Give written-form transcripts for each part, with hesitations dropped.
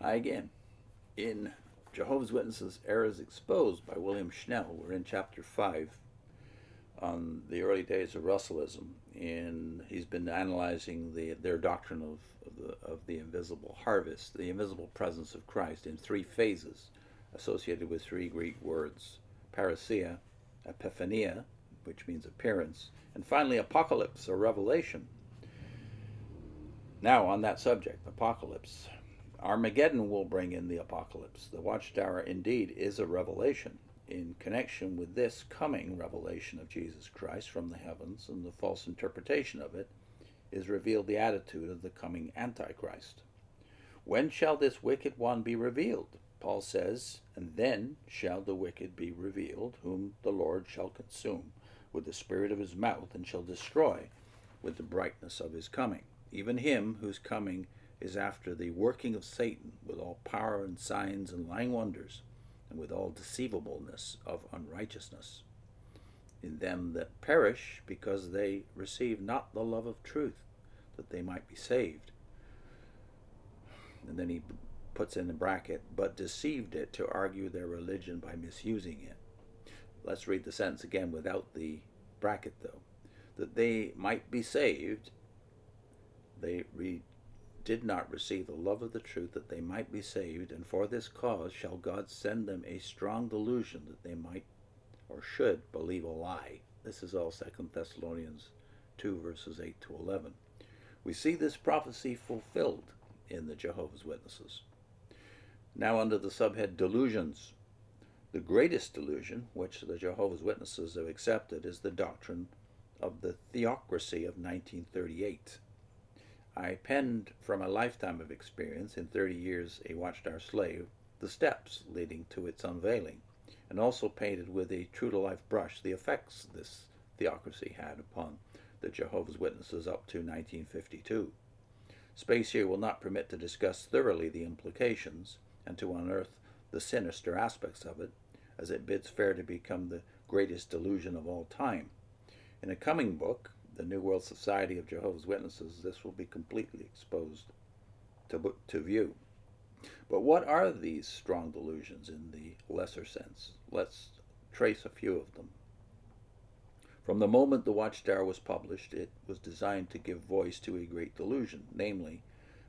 Hi again. In Jehovah's Witnesses Errors Exposed by William Schnell, we're in chapter 5 on the early days of Russellism, and he's been analyzing their doctrine of the invisible harvest, the invisible presence of Christ in three phases associated with three Greek words: parousia, epiphania, which means appearance, and finally apocalypse or revelation. Now, on that subject, apocalypse, Armageddon will bring in the apocalypse. The Watchtower indeed is a revelation. In connection with this coming revelation of Jesus Christ from the heavens and the false interpretation of it is revealed the attitude of the coming Antichrist. When shall this wicked one be revealed? Paul says, and then shall the wicked be revealed, whom the Lord shall consume with the spirit of his mouth, and shall destroy with the brightness of his coming, even him whose coming is after the working of Satan, with all power and signs and lying wonders, and with all deceivableness of unrighteousness, in them that perish, because they receive not the love of truth, that they might be saved. And then he puts in a bracket, but deceived it to argue their religion by misusing it. Let's read the sentence again without the bracket, though. That they might be saved, they did not receive the love of the truth, that they might be saved, and for this cause shall God send them a strong delusion, that they might or should believe a lie. This is all 2 Thessalonians 2 verses 8 to 11. We see this prophecy fulfilled in the Jehovah's Witnesses. Now, under the subhead delusions, the greatest delusion which the Jehovah's Witnesses have accepted is the doctrine of the Theocracy of 1938. I penned from a lifetime of experience, in 30 years a Watchtower slave, the steps leading to its unveiling, and also painted with a true-to-life brush the effects this theocracy had upon the Jehovah's Witnesses up to 1952. Space here will not permit to discuss thoroughly the implications and to unearth the sinister aspects of it, as it bids fair to become the greatest delusion of all time. In a coming book, The New World Society of Jehovah's Witnesses, this will be completely exposed to view. But what are these strong delusions in the lesser sense? Let's trace a few of them. From the moment the Watchtower was published, it was designed to give voice to a great delusion, namely,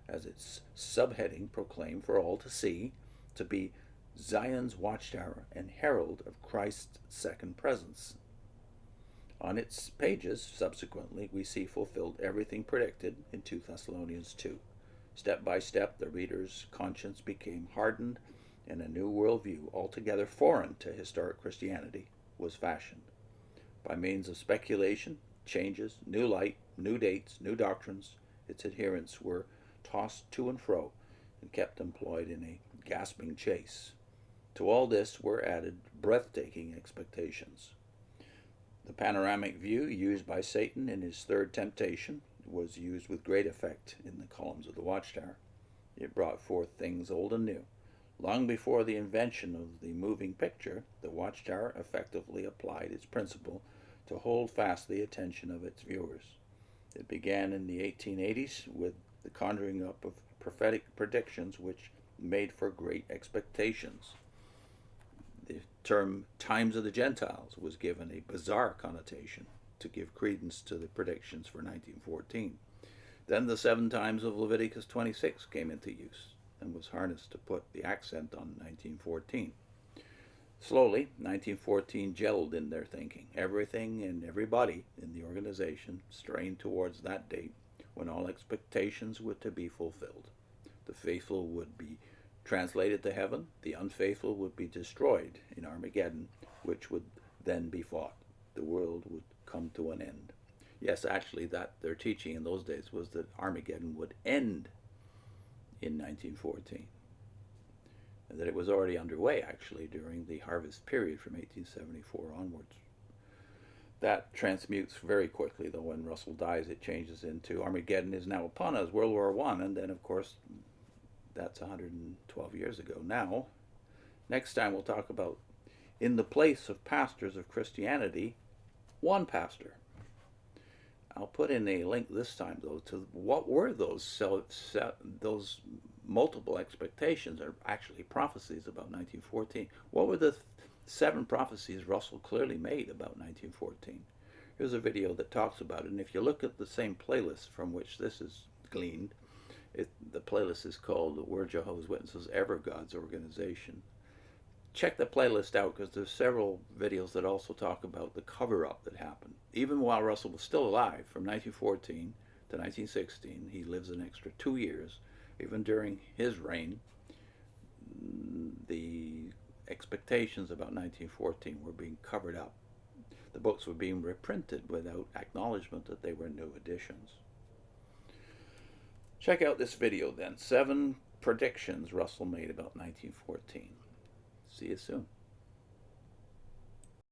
as its subheading proclaimed for all to see, to be Zion's Watchtower and herald of Christ's second presence. On its pages, subsequently, we see fulfilled everything predicted in 2 Thessalonians 2. Step by step, the reader's conscience became hardened, and a new worldview, altogether foreign to historic Christianity, was fashioned. By means of speculation, changes, new light, new dates, new doctrines, its adherents were tossed to and fro and kept employed in a gasping chase. To all this were added breathtaking expectations. The panoramic view used by Satan in his third temptation was used with great effect in the columns of the Watchtower. It brought forth things old and new. Long before the invention of the moving picture, the Watchtower effectively applied its principle to hold fast the attention of its viewers. It began in the 1880s with the conjuring up of prophetic predictions which made for great expectations. The term times of the Gentiles was given a bizarre connotation to give credence to the predictions for 1914. Then the 7 times of Leviticus 26 came into use and was harnessed to put the accent on 1914. Slowly, 1914 gelled in their thinking. Everything and everybody in the organization strained towards that date when all expectations were to be fulfilled. The faithful would be translated to heaven, the unfaithful would be destroyed in Armageddon, which would then be fought. The world would come to an end. Yes, actually, that their teaching in those days was that Armageddon would end in 1914, and that it was already underway, actually, during the harvest period from 1874 onwards. That transmutes very quickly, though. When Russell dies, it changes into Armageddon is now upon us, World War I, and then, of course, that's 112 years ago now. Next time we'll talk about, in the place of pastors of Christianity, one pastor. I'll put in a link this time, though, to what were those multiple expectations, or actually prophecies about 1914. What were the 7 prophecies Russell clearly made about 1914? Here's a video that talks about it, and if you look at the same playlist from which this is gleaned, the playlist is called We're Jehovah's Witnesses Ever God's Organization. Check the playlist out, because there's several videos that also talk about the cover-up that happened. Even while Russell was still alive, from 1914 to 1916, he lives an extra 2 years. Even during his reign, the expectations about 1914 were being covered up. The books were being reprinted without acknowledgement that they were new editions. Check out this video then. 7 predictions Russell made about 1914. See you soon.